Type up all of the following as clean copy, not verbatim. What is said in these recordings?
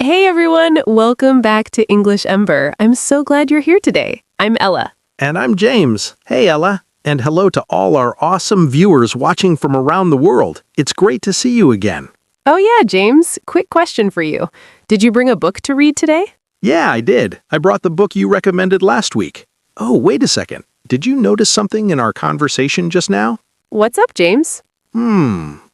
Hey everyone, welcome back to English Ember. I'm so glad you're here today. I'm Ella. And I'm James. Hey, Ella. And hello to all our awesome viewers watching from around the world. It's great to see you again. Oh yeah, James, quick question for you. Did you bring a book to read today? Yeah, I did. I brought the book you recommended last week. Oh, wait a second. Did you notice something in our conversation just now? What's up, James?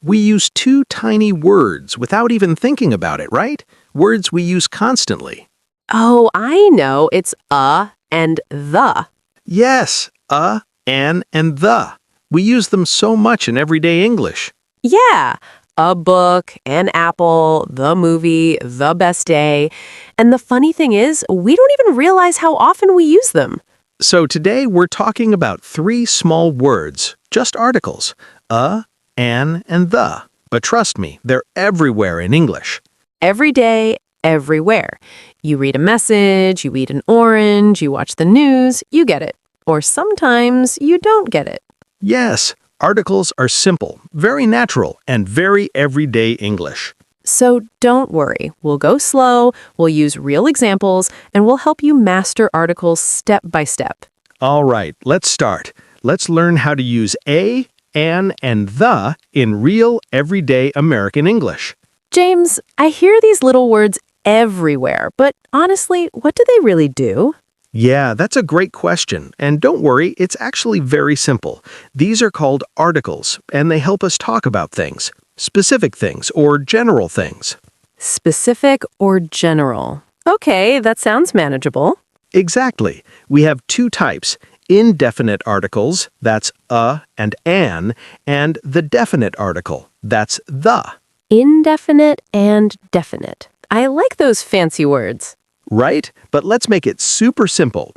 We use two tiny words without even thinking about it, right? Words we use constantly. Oh, I know. It's and the. Yes, an, and the. We use them so much in everyday English. Yeah, a book, an apple, the movie, the best day. And the funny thing is, we don't even realize how often we use them. So today we're talking about three small words, just articles, an, and the. But trust me, they're everywhere in English. Every day, everywhere. You read a message, you eat an orange, you watch the news, you get it. Or sometimes you don't get it. Yes, articles are simple, very natural, and very everyday English. So don't worry. We'll go slow, we'll use real examples, and we'll help you master articles step by step. All right, let's start. Let's learn how to use a, an, and the in real, everyday American English. James, I hear these little words everywhere, but honestly, what do they really do? Yeah, that's a great question. And don't worry, it's actually very simple. These are called articles, and they help us talk about things, specific things or general things. Specific or general? Okay, that sounds manageable. Exactly. We have two types, indefinite articles, that's and an, and the definite article, that's the. Indefinite and definite. I like those fancy words. Right? But let's make it super simple.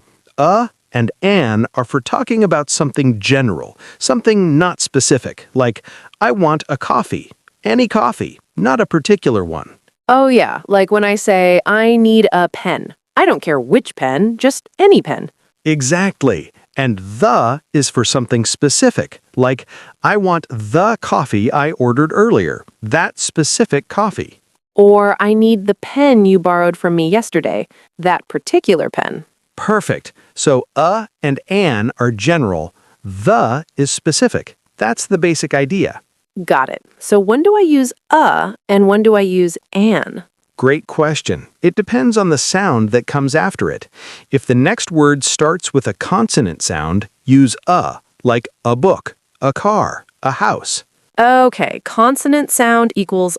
And an are for talking about something general, something not specific, like, I want a coffee. Any coffee, not a particular one. Oh yeah, like when I say, I need a pen. I don't care which pen, just any pen. Exactly. And the is for something specific, like, I want the coffee I ordered earlier, that specific coffee. Or I need the pen you borrowed from me yesterday, that particular pen. Perfect. So and an are general, the is specific. That's the basic idea. Got it. So when do I use and when do I use an? Great question. It depends on the sound that comes after it. If the next word starts with a consonant sound, use like a book, a car, a house. Okay, consonant sound equals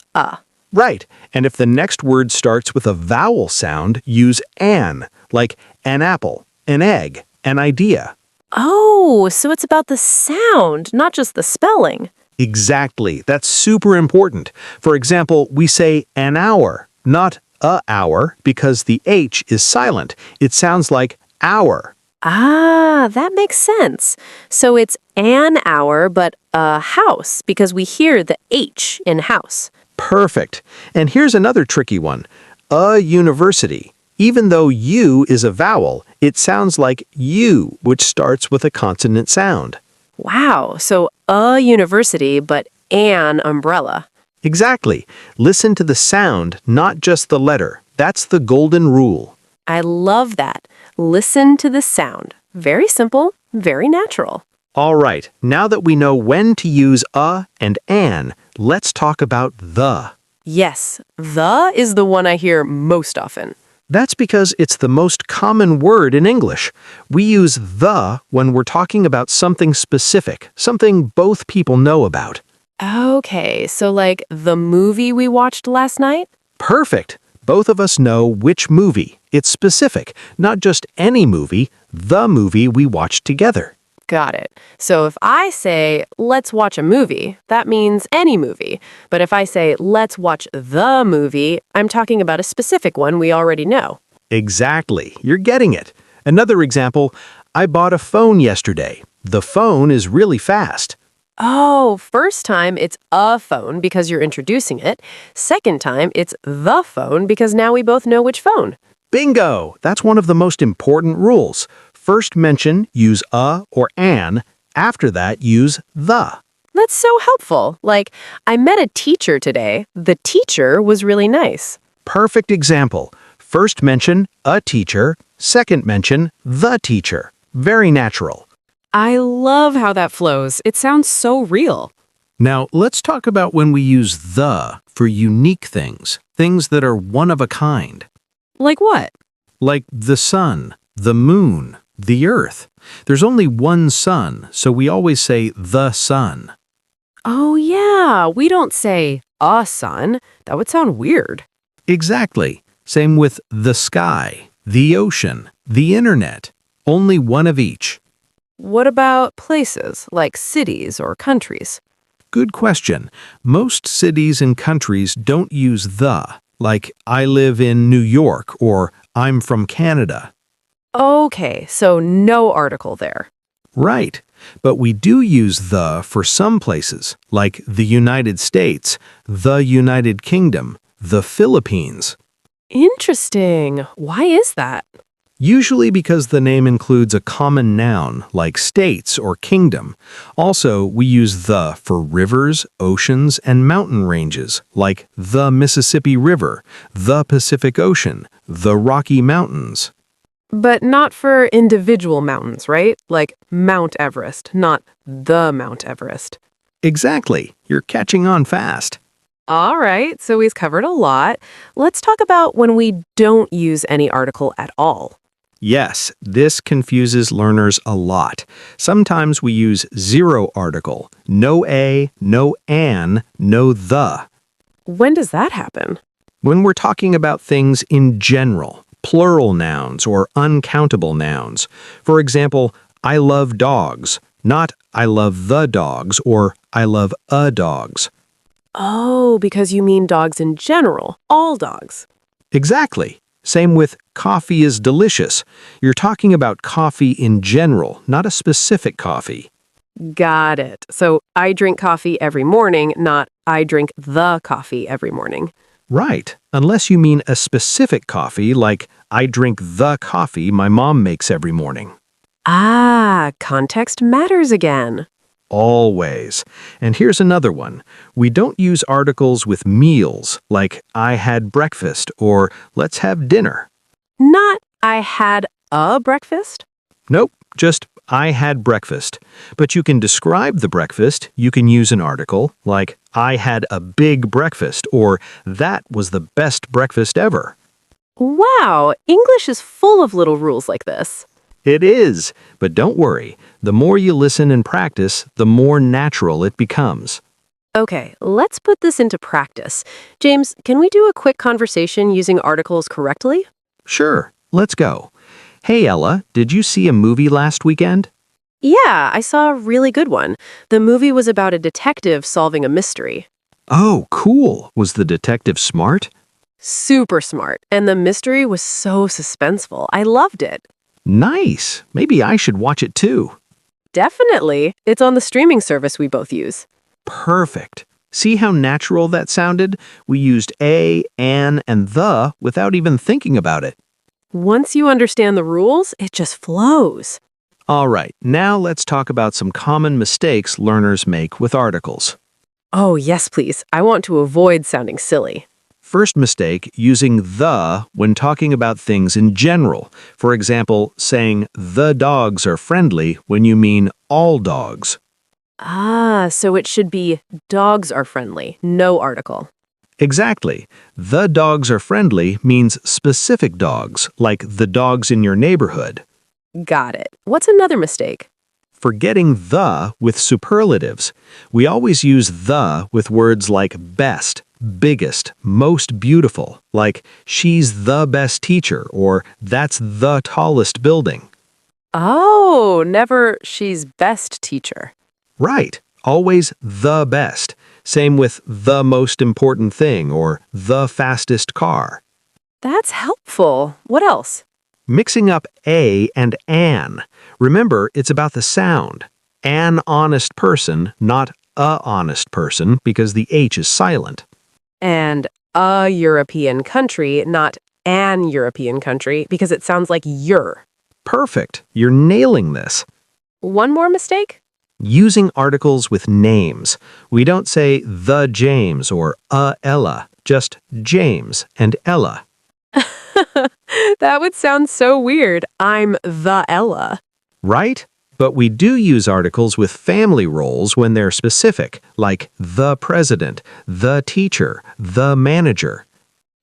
Right. And if the next word starts with a vowel sound, use an, like an apple, an egg, an idea. Oh, so it's about the sound, not just the spelling. Exactly. That's super important. For example, we say an hour, not a hour, because the H is silent. It sounds like hour. Ah, that makes sense. So it's an hour, but a house, because we hear the H in house. Perfect. And here's another tricky one. A university. Even though U is a vowel, it sounds like U, which starts with a consonant sound. Wow, so a university, but an umbrella. Exactly. Listen to the sound, not just the letter. That's the golden rule. I love that. Listen to the sound. Very simple, very natural. All right, now that we know when to use and an, let's talk about the. Yes, the is the one I hear most often. That's because it's the most common word in English. We use the when we're talking about something specific, something both people know about. Okay, so like the movie we watched last night? Perfect. Both of us know which movie. It's specific, not just any movie, the movie we watched together. Got it. So if I say, let's watch a movie, that means any movie. But if I say, let's watch the movie, I'm talking about a specific one we already know. Exactly. You're getting it. Another example, I bought a phone yesterday. The phone is really fast. Oh, first time it's a phone because you're introducing it. Second time it's the phone because now we both know which phone. Bingo! That's one of the most important rules. First mention, use a or an. After that, use the. That's so helpful. Like, I met a teacher today. The teacher was really nice. Perfect example. First mention, a teacher. Second mention, the teacher. Very natural. I love how that flows. It sounds so real. Now, let's talk about when we use the for unique things that are one of a kind, Like what? like the sun, the moon, the earth. There's only one sun, so we always say the sun. Oh, yeah. We don't say a sun. That would sound weird. Exactly. Same with the sky, the ocean, the internet. Only one of each. What about places like cities or countries? Good question. Most cities and countries don't use the, like I live in New York or I'm from Canada. Okay, so no article there. Right. But we do use the for some places, like the United States, the United Kingdom, the Philippines. Interesting. Why is that? Usually because the name includes a common noun, like states or kingdom. Also, we use the for rivers, oceans, and mountain ranges, like the Mississippi River, the Pacific Ocean, the Rocky Mountains. But not for individual mountains, right? Like Mount Everest, not the Mount Everest. Exactly. You're catching on fast. All right, so we've covered a lot. Let's talk about when we don't use any article at all. Yes, this confuses learners a lot. Sometimes we use zero article, no a, no an, no the. When does that happen? When we're talking about things in general, plural nouns or uncountable nouns. For example, I love dogs, not I love the dogs or I love a dogs. Oh, because you mean dogs in general, all dogs. Exactly. Same with coffee is delicious. You're talking about coffee in general, not a specific coffee. Got it. So I drink coffee every morning, not I drink the coffee every morning. Right, unless you mean a specific coffee like I drink the coffee my mom makes every morning. Ah, context matters again. Always. And here's another one. We don't use articles with meals like I had breakfast or let's have dinner. Not I had a breakfast. Nope, just I had breakfast. But you can describe the breakfast. You can use an article like I had a big breakfast or that was the best breakfast ever. Wow, English is full of little rules like this. It is, but don't worry. The more you listen and practice, the more natural it becomes. Okay, let's put this into practice. James, can we do a quick conversation using articles correctly? Sure, let's go. Hey Ella, did you see a movie last weekend? Yeah, I saw a really good one. The movie was about a detective solving a mystery. Oh, cool. Was the detective smart? Super smart, and the mystery was so suspenseful. I loved it. Nice. Maybe I should watch it too. Definitely. It's on the streaming service we both use. Perfect. See how natural that sounded? We used a, an, and the without even thinking about it. Once you understand the rules, it just flows. All right, now let's talk about some common mistakes learners make with articles. Oh, yes, please. I want to avoid sounding silly. First mistake, using the when talking about things in general. For example, saying the dogs are friendly when you mean all dogs. Ah, so it should be dogs are friendly, no article. Exactly. The dogs are friendly means specific dogs, like the dogs in your neighborhood. Got it. What's another mistake? Forgetting the with superlatives. We always use the with words like best, biggest, most beautiful, like she's the best teacher or that's the tallest building. Oh, never she's best teacher. Right. Always the best. Same with the most important thing or the fastest car. That's helpful. What else? Mixing up a and an. Remember, it's about the sound. An honest person, not a honest person, because the H is silent. And a European country, not an European country, because it sounds like you're. Perfect. You're nailing this. One more mistake? Using articles with names. We don't say the James or a Ella. just James and Ella. That would sound so weird. I'm the Ella. Right? But we do use articles with family roles when they're specific, like the president, the teacher, the manager.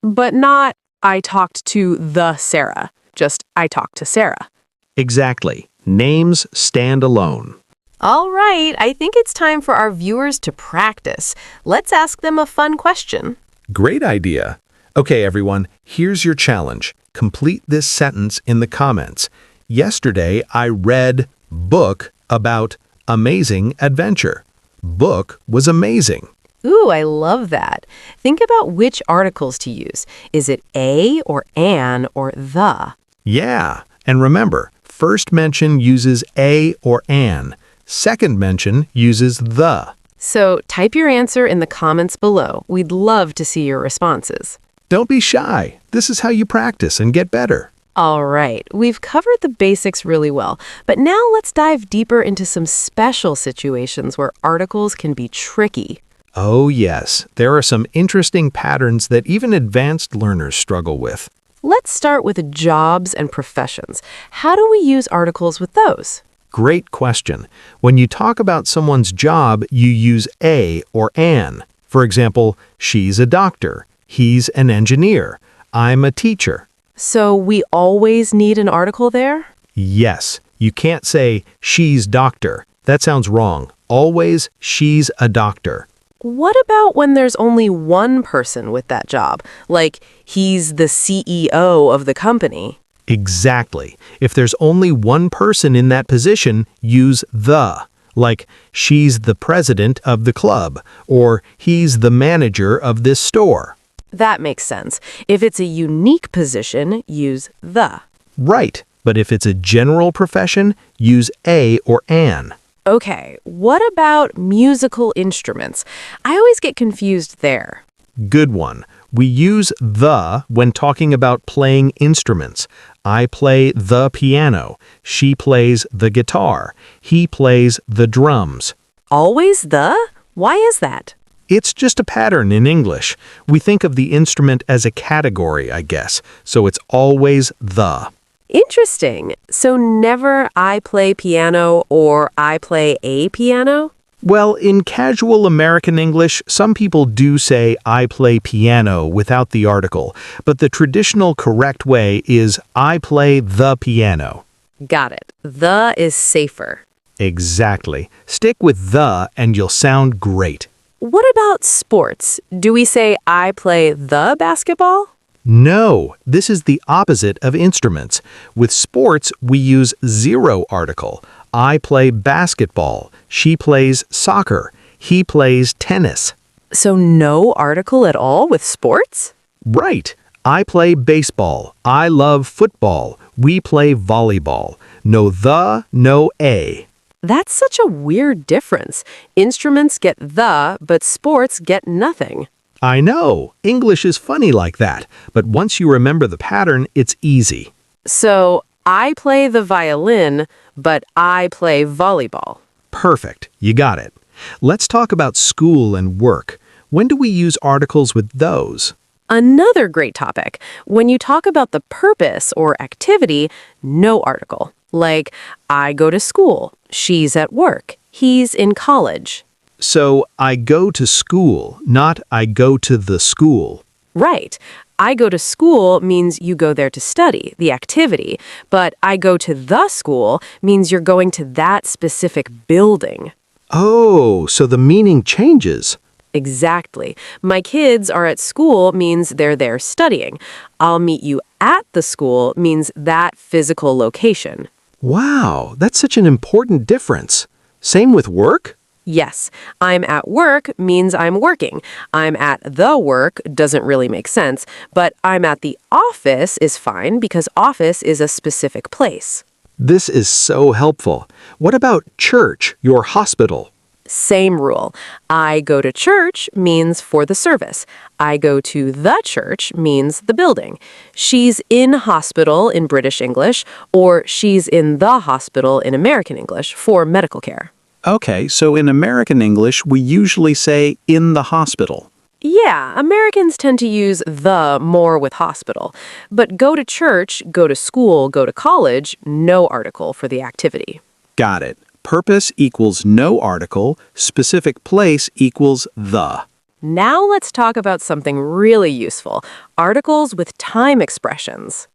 But not I talked to the Sarah, just I talked to Sarah. Exactly. Names stand alone. All right, I think it's time for our viewers to practice. Let's ask them a fun question. Great idea. Okay, everyone, here's your challenge. Complete this sentence in the comments. Yesterday, I read book about amazing adventure. Book was amazing. Ooh, I love that. Think about which articles to use. Is it a or an or the? Yeah, and remember, first mention uses a or an. Second mention uses the. So type your answer in the comments below. We'd love to see your responses. Don't be shy. This is how you practice and get better. All right, we've covered the basics really well, but now let's dive deeper into some special situations where articles can be tricky. Oh yes, there are some interesting patterns that even advanced learners struggle with. Let's start with jobs and professions. How do we use articles with those? Great question. When you talk about someone's job, you use a or an. For example, she's a doctor. He's an engineer. I'm a teacher. So we always need an article there? Yes, you can't say she's doctor. That sounds wrong. Always she's a doctor. What about when there's only one person with that job? Like he's the CEO of the company. Exactly. If there's only one person in that position, use the. Like she's the president of the club or he's the manager of this store. That makes sense. If it's a unique position, use the. Right, but if it's a general profession, use a or an. Okay, what about musical instruments? I always get confused there. Good one. We use the when talking about playing instruments. I play the piano. She plays the guitar. He plays the drums. Always the? Why is that? It's just a pattern in English. We think of the instrument as a category, I guess, so it's always the. Interesting. So never I play piano or I play a piano? Well, in casual American English, some people do say I play piano without the article, but the traditional correct way is I play the piano. Got it. The is safer. Exactly. Stick with the and you'll sound great. What about sports? Do we say I play the basketball? No, this is the opposite of instruments. With sports, we use zero article. I play basketball. She plays soccer. He plays tennis. So no article at all with sports? Right. I play baseball. I love football. We play volleyball. No the, no a. That's such a weird difference. Instruments get the, but sports get nothing. I know. English is funny like that. But once you remember the pattern, it's easy. So I play the violin, but I play volleyball. Perfect. You got it. Let's talk about school and work. When do we use articles with those? Another great topic. When you talk about the purpose or activity, no article. Like, I go to school. She's at work. He's in college. So, I go to school, not I go to the school. Right. I go to school means you go there to study, the activity. But I go to the school means you're going to that specific building. Oh, so the meaning changes. Exactly. My kids are at school means they're there studying. I'll meet you at the school means that physical location. Wow, that's such an important difference. Same with work? Yes, I'm at work means I'm working. I'm at the work doesn't really make sense, but I'm at the office is fine because office is a specific place. This is so helpful. What about church, your hospital? Same rule. I go to church means for the service. I go to the church means the building. She's in hospital in British English, or she's in the hospital in American English for medical care. Okay, so in American English, we usually say in the hospital. Yeah, Americans tend to use the more with hospital. But go to church, go to school, go to college, no article for the activity. Got it. Purpose equals no article, specific place equals the. Now let's talk about something really useful, articles with time expressions.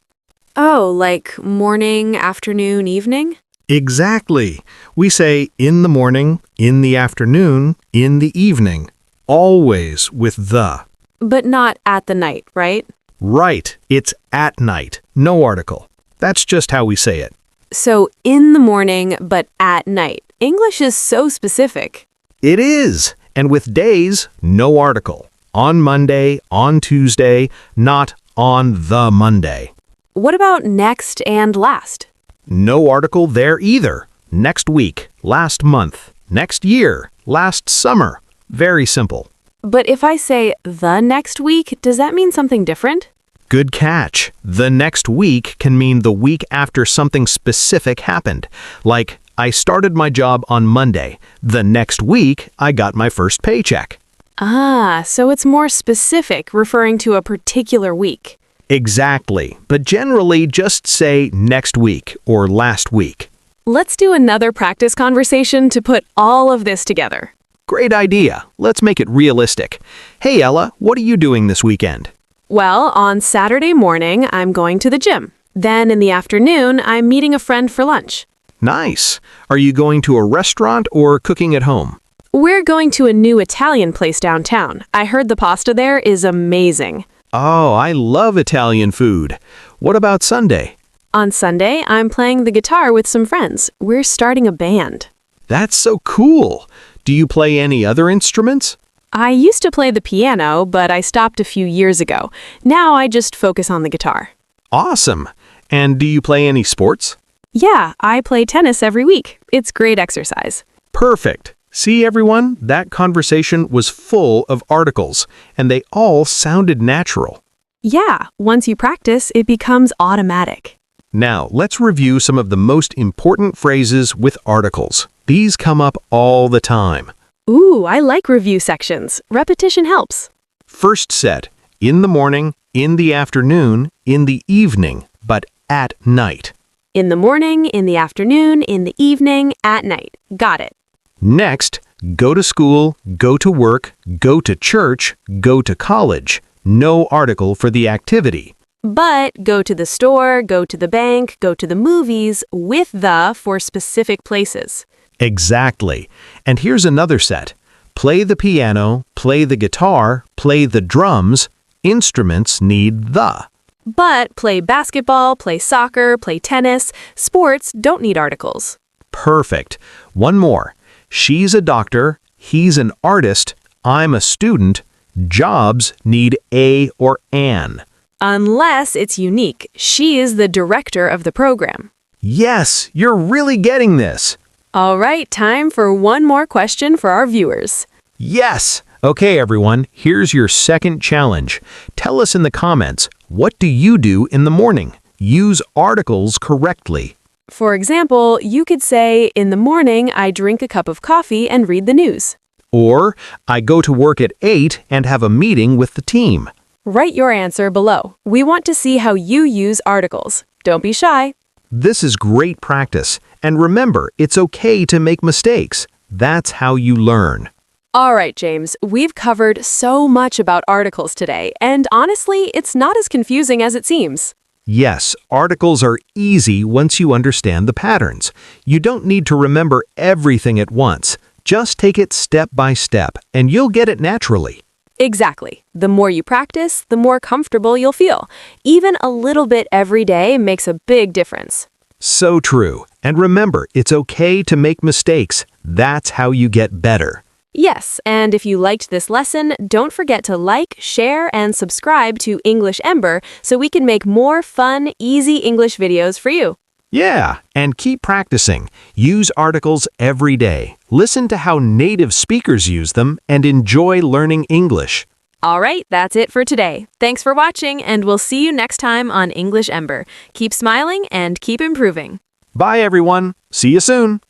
Oh, like morning, afternoon, evening? Exactly. We say in the morning, in the afternoon, in the evening. Always with the. But not at the night, right? Right. It's at night. No article. That's just how we say it. So in the morning, but at night. English is so specific. It is. And with days, no article. On Monday, on Tuesday, not on the Monday. What about next and last? No article there either. Next week, last month, next year, last summer. Very simple. But if I say the next week, does that mean something different? Good catch. The next week can mean the week after something specific happened. Like, I started my job on Monday. The next week, I got my first paycheck. Ah, so it's more specific, referring to a particular week. Exactly. But generally, just say next week or last week. Let's do another practice conversation to put all of this together. Great idea. Let's make it realistic. Hey, Ella, what are you doing this weekend? Well, on Saturday morning, I'm going to the gym. Then in the afternoon, I'm meeting a friend for lunch. Nice. Are you going to a restaurant or cooking at home? We're going to a new Italian place downtown. I heard the pasta there is amazing. Oh, I love Italian food. What about Sunday? On Sunday, I'm playing the guitar with some friends. We're starting a band. That's so cool. Do you play any other instruments? I used to play the piano, but I stopped a few years ago. Now I just focus on the guitar. Awesome. And do you play any sports? Yeah, I play tennis every week. It's great exercise. Perfect. See, everyone, that conversation was full of articles, and they all sounded natural. Yeah, once you practice, it becomes automatic. Now, let's review some of the most important phrases with articles. These come up all the time. Ooh, I like review sections. Repetition helps. First set, in the morning, in the afternoon, in the evening, but at night. In the morning, in the afternoon, in the evening, at night. Got it. Next, go to school, go to work, go to church, go to college. No article for the activity. But go to the store, go to the bank, go to the movies with the for specific places. Exactly. And here's another set. Play the piano, play the guitar, play the drums. Instruments need the. But play basketball, play soccer, play tennis. Sports don't need articles. Perfect. One more. She's a doctor, he's an artist, I'm a student. Jobs need a or an. Unless it's unique. She is the director of the program. Yes, you're really getting this. All right, time for one more question for our viewers. Yes. Okay, everyone, here's your second challenge. Tell us in the comments, what do you do in the morning? Use articles correctly. For example, you could say, in the morning, I drink a cup of coffee and read the news. Or, I go to work at 8 and have a meeting with the team. Write your answer below. We want to see how you use articles. Don't be shy. This is great practice. And remember, it's okay to make mistakes. That's how you learn. All right, James, we've covered so much about articles today, and honestly, it's not as confusing as it seems. Yes, articles are easy once you understand the patterns. You don't need to remember everything at once. Just take it step by step, and you'll get it naturally. Exactly. The more you practice, the more comfortable you'll feel. Even a little bit every day makes a big difference. So true. And remember, it's okay to make mistakes. That's how you get better. Yes, and if you liked this lesson, don't forget to like, share, and subscribe to English Ember so we can make more fun, easy English videos for you. Yeah, and keep practicing. Use articles every day. Listen to how native speakers use them and enjoy learning English. All right, that's it for today. Thanks for watching, and we'll see you next time on English Ember. Keep smiling and keep improving. Bye, everyone. See you soon.